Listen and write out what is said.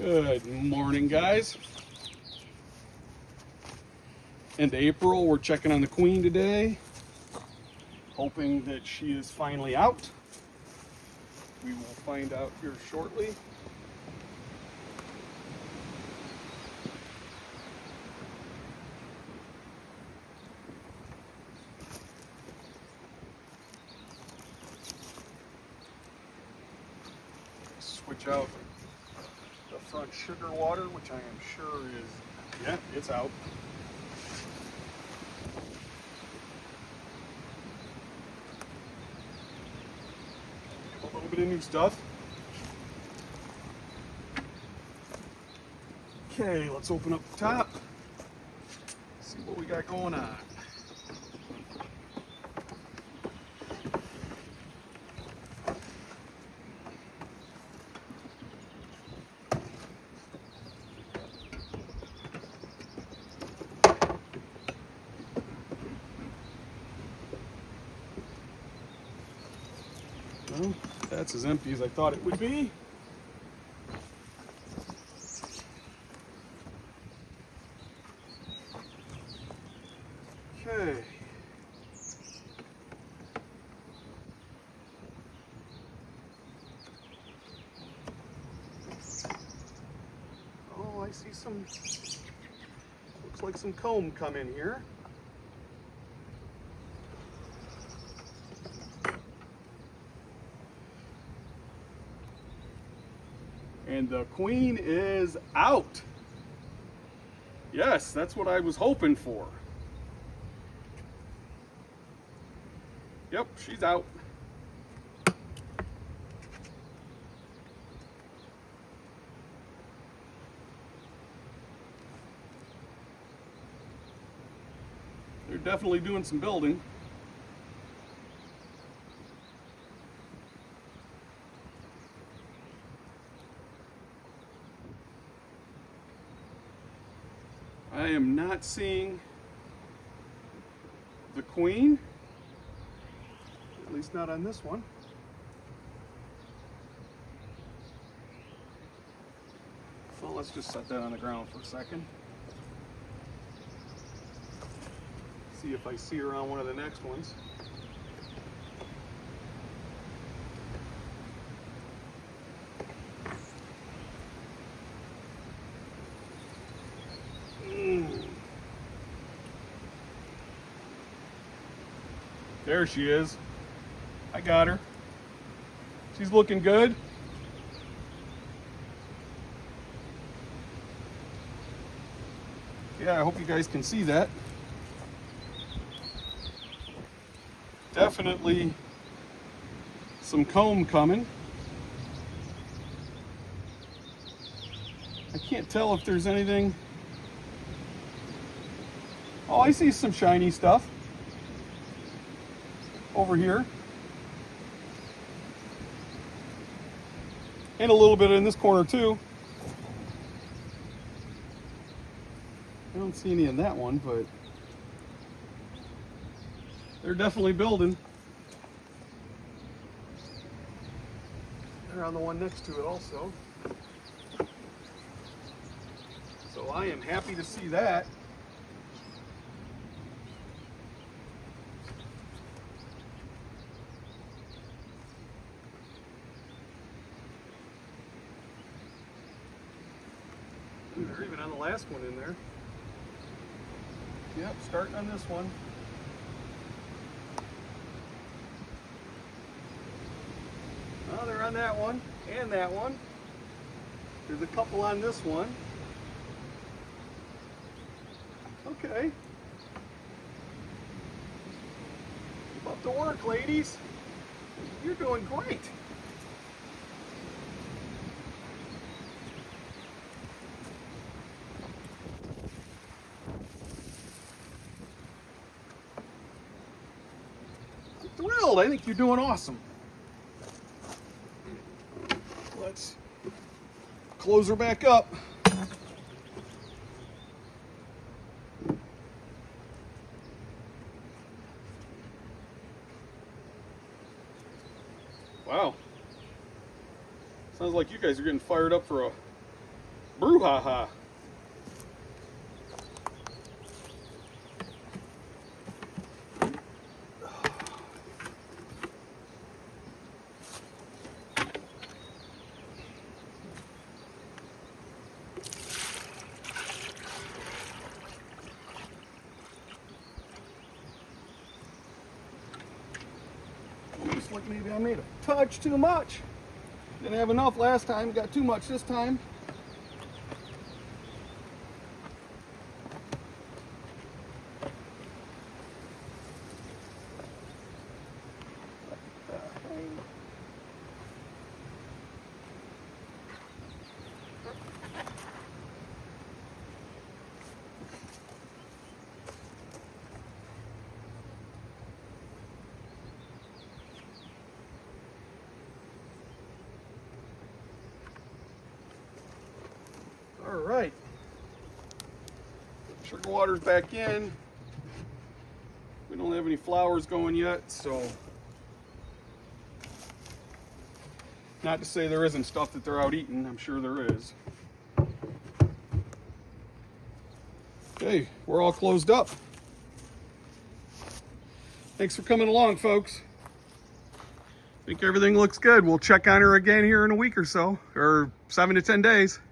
Good morning, guys. End of April, we're checking on the queen today, hoping that she is finally out. We will find out here shortly. Switch out the front sugar water, which I am sure is, yeah, it's out. A little bit of new stuff. Okay, let's open up the top. See what we got going on. Well, that's as empty as I thought it would be. Okay. Oh, I see some, looks like some comb come in here. And the queen is out. Yes, that's what I was hoping for. Yep, she's out. They're definitely doing some building. I am not seeing the queen, at least not on this one. Well, let's just set that on the ground for a second. See if I see her on one of the next ones. There she is. I got her. She's looking good. Yeah, I hope you guys can see that. Definitely some comb coming. I can't tell if there's anything. Oh, I see some shiny stuff over here. And a little bit in this corner too. I don't see any in that one, but they're definitely building. They're on the one next to it also. So I am happy to see that. They're even on the last one in there. Yep, starting on this one. Oh, they're on that one and that one. There's a couple on this one. Okay. Keep up the work, ladies. You're doing great. Thrilled. I think you're doing awesome. Let's close her back up. Wow. Sounds like you guys are getting fired up for a Brouhaha. Looks like maybe I made a touch too much. Didn't have enough last time, got too much this time. All right, sugar water's back in. We don't have any flowers going yet, so not to say there isn't stuff that they're out eating. I'm sure there is. Okay, we're all closed up. Thanks for coming along, folks. I think everything looks good. We'll check on her again here in a week or so, or 7 to 10 days.